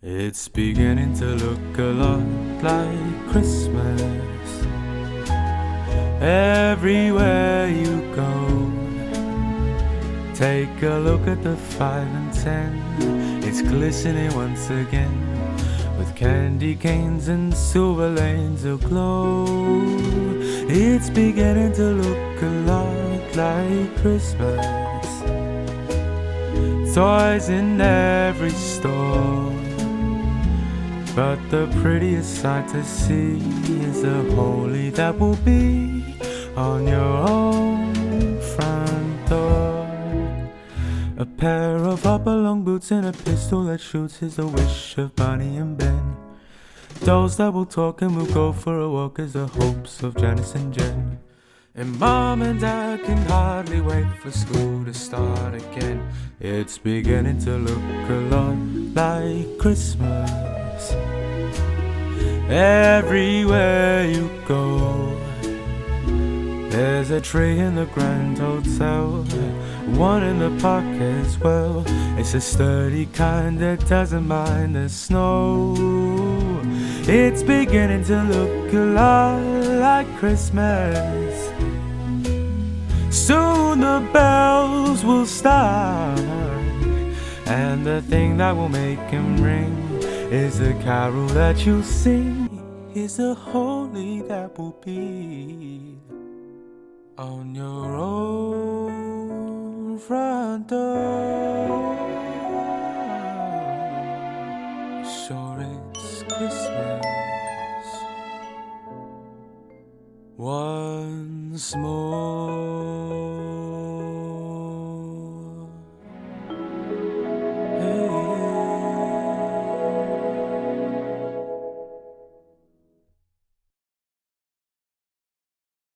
It's beginning to look a lot like Christmas. Everywhere you go, take a look at the 5 and 10. It's glistening once again, with candy canes and silver lanes aglow. It's beginning to look a lot like Christmas. Toys in every store, but the prettiest sight to see is the holy that will be on your own front door. A pair of upper long boots and a pistol that shoots is the wish of Barney and Ben. Dolls that will talk and will go for a walk is the hopes of Janice and Jen. And Mom and Dad can hardly wait for school to start again. It's beginning to look a lot like Christmas. Everywhere you go, there's a tree in the Grand Hotel, one in the park as well. It's a sturdy kind that doesn't mind the snow. It's beginning to look a lot like Christmas. Soon the bells will start, and the thing that will make him ring is the carol that you sing. Is the holy that will be on your own front door. Sure, it's Christmas once more.